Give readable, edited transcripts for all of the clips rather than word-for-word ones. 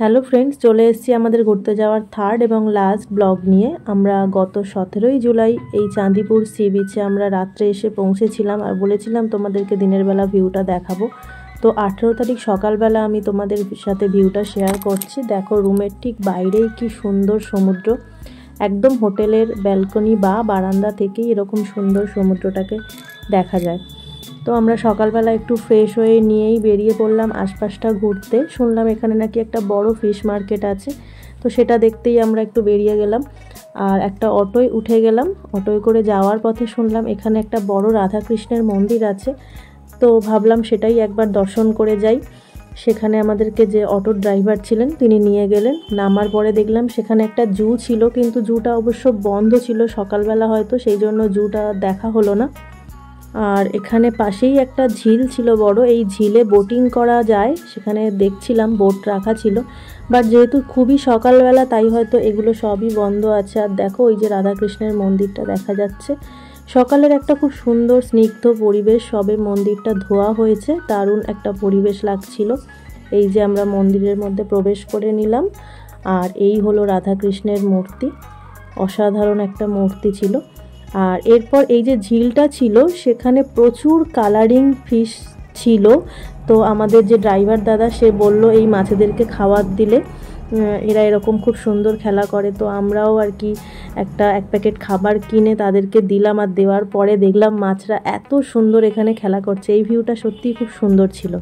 Hello friends, চলে এসেছি আমাদের ঘুরতে যাওয়ার থার্ড এবং লাস্ট ব্লগ নিয়ে। আমরা গত 17ই জুলাই এই চাঁদিপুর সি বিচে আমরা রাত্রে এসে পৌঁছেছিলাম আর বলেছিলাম তোমাদেরকে দিনের বেলা ভিউটা দেখাবো। তো 18 তারিখ সকালবেলা আমি তোমাদের সাথে ভিউটা শেয়ার করছি। দেখো রুমের ঠিক বাইরেই কি সুন্দর সমুদ্র, একদম হোটেলের ব্যালকনি বা বারান্দা থেকেই এরকম সুন্দর সমুদ্রটাকে দেখা যায়। তো আমরা সকালবেলা একটু ফ্রেশ হয়ে নিয়েই বেরিয়ে পড়লাম আশপাশটা ঘুরতে। শুনলাম এখানে নাকি একটা বড় ফিশ মার্কেট আছে, তো সেটা দেখতেই আমরা একটু বেরিয়ে গেলাম আর একটা অটোয় উঠে গেলাম। অটোয় করে যাওয়ার পথে শুনলাম এখানে একটা বড় রাধাকৃষ্ণের মন্দির আছে, তো ভাবলাম সেটাই একবার দর্শন করে যাই। সেখানে আমাদেরকে যে অটোর ড্রাইভার ছিলেন তিনি নিয়ে গেলেন। নামার পরে দেখলাম সেখানে একটা জু ছিল, কিন্তু জুটা অবশ্য বন্ধ ছিল সকালবেলা, হয়তো সেই জন্য জুটা দেখা হলো না। আর এখানে পাশেই একটা ঝিল ছিল বড়, এই ঝিলে বোটিং করা যায়, সেখানে দেখছিলাম বোট রাখা ছিল, বাট যেহেতু খুবই সকালবেলা তাই হয়তো এগুলো সবই বন্ধ আছে। আর দেখো ওই যে রাধাকৃষ্ণের মন্দিরটা দেখা যাচ্ছে। সকালের একটা খুব সুন্দর স্নিগ্ধ পরিবেশ, সবে মন্দিরটা ধোয়া হয়েছে, দারুণ একটা পরিবেশ লাগছিল। এই যে আমরা মন্দিরের মধ্যে প্রবেশ করে নিলাম আর এই হলো রাধাকৃষ্ণের মূর্তি, অসাধারণ একটা মূর্তি ছিল। আর এরপর এই যে ঝিলটা ছিল সেখানে প্রচুর কালারিং ফিশ ছিল। তো আমাদের যে ড্রাইভার দাদা সে বলল এই মাছেদেরকে খাবার দিলে এরা এরকম খুব সুন্দর খেলা করে। তো আমরাও আর কি এক প্যাকেট খাবার কিনে তাদেরকে দিলাম, আর দেওয়ার পরে দেখলাম মাছরা এত সুন্দর এখানে খেলা করছে। এই ভিউটা সত্যিই খুব সুন্দর ছিল।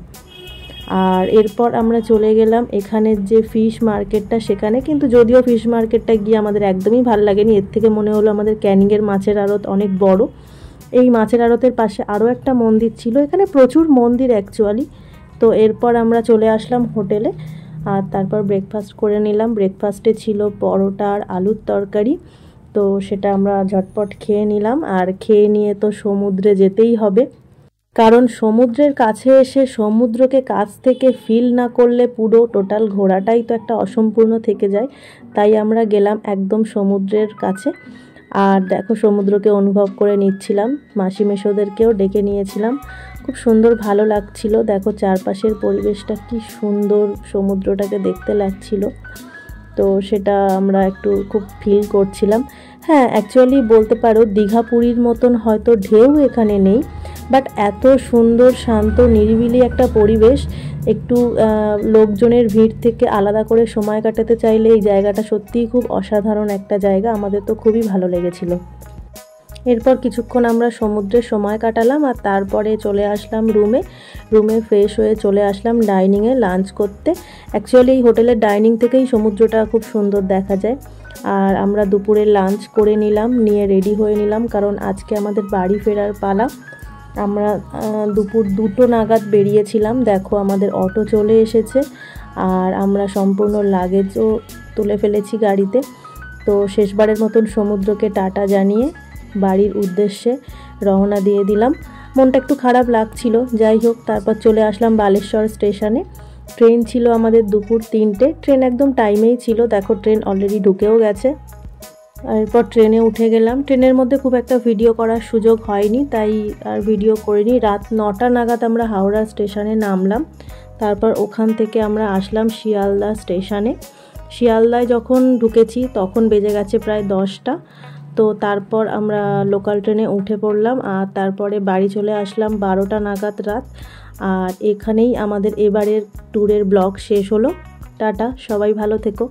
আর এরপর আমরা চলে গেলাম এখানের যে ফিশ মার্কেটটা সেখানে, কিন্তু যদিও ফিশ মার্কেটটা গিয়ে আমাদের একদমই ভালো লাগেনি। এর থেকে মনে হলো আমাদের ক্যানিংয়ের মাছের আড়ত অনেক বড়। এই মাছের আড়তের পাশে আরও একটা মন্দির ছিল, এখানে প্রচুর মন্দির অ্যাকচুয়ালি। তো এরপর আমরা চলে আসলাম হোটেলে আর তারপর ব্রেকফাস্ট করে নিলাম। ব্রেকফাস্টে ছিল পরোটা আর আলুর তরকারি, তো সেটা আমরা ঝটপট খেয়ে নিলাম। আর খেয়ে নিয়ে তো সমুদ্রে যেতেই হবে, কারণ সমুদ্রের কাছে এসে সমুদ্রকে কাছ থেকে ফিল না করলে পুরো টোটাল ঘোরাটাই তো একটা অসম্পূর্ণ থেকে যায়। তাই আমরা গেলাম একদম সমুদ্রের কাছে আর দেখো সমুদ্রকে অনুভব করে নিচ্ছিলাম। মাসি মেশোদেরকেও ডেকে নিয়েছিলাম, খুব সুন্দর ভালো লাগছিল। দেখো চারপাশের পরিবেশটা কি সুন্দর, সমুদ্রটাকে দেখতে লাগছিল, তো সেটা আমরা একটু খুব ফিল করছিলাম। হ্যাঁ, অ্যাকচুয়ালি বলতে পারো দীঘা পুরীর মতন হয়তো ঢেউ এখানে নেই, বাট এত সুন্দর শান্ত নিরিবিলি একটা পরিবেশ। একটু লোকজনের ভিড় থেকে আলাদা করে সময় কাটাতে চাইলে এই জায়গাটা সত্যিই খুব অসাধারণ একটা জায়গা, আমাদের তো খুবই ভালো লেগেছিল। এরপর কিছুক্ষণ আমরা সমুদ্রে সময় কাটালাম আর তারপরে চলে আসলাম রুমে ফ্রেশ হয়ে চলে আসলাম ডাইনিংয়ে লাঞ্চ করতে। অ্যাকচুয়ালি এই হোটেলের ডাইনিং থেকেই সমুদ্রটা খুব সুন্দর দেখা যায়। আর আমরা দুপুরে লাঞ্চ করে নিলাম, নিয়ে রেডি হয়ে নিলাম, কারণ আজকে আমাদের বাড়ি ফেরার পালা। আমরা দুপুর 2টো নাগাদ বেরিয়েছিলাম। দেখো আমাদের অটো চলে এসেছে আর আমরা সম্পূর্ণ লাগেজও তুলে ফেলেছি গাড়িতে। তো শেষবারের মতন সমুদ্রকে টাটা জানিয়ে বাড়ির উদ্দেশ্যে রওনা দিয়ে দিলাম। মনটা একটু খারাপ লাগছিল, যাই হোক তারপর চলে আসলাম বালেশ্বর স্টেশনে। ট্রেন ছিল আমাদের দুপুর 3টে, ট্রেন একদম টাইমেই ছিল। দেখো ট্রেন অলরেডি ঢুকেও গেছে। এরপর ট্রেনে উঠে গেলাম। ট্রেনের মধ্যে খুব একটা ভিডিও করার সুযোগ হয়নি, তাই আর ভিডিও করিনি। রাত 9টা নাগাদ আমরা হাওড়া স্টেশনে নামলাম, তারপর ওখান থেকে আমরা আসলাম শিয়ালদা স্টেশনে। শিয়ালদায় যখন ঢুকেছি তখন বেজে গেছে প্রায় 10টা। তো তারপর আমরা লোকাল ট্রেনে উঠে পড়লাম আর তারপরে বাড়ি চলে আসলাম 12টা নাগাদ রাত। আর এখানেই আমাদের এবারের ট্যুরের ব্লগ শেষ হলো। টাটা, সবাই ভালো থেকো।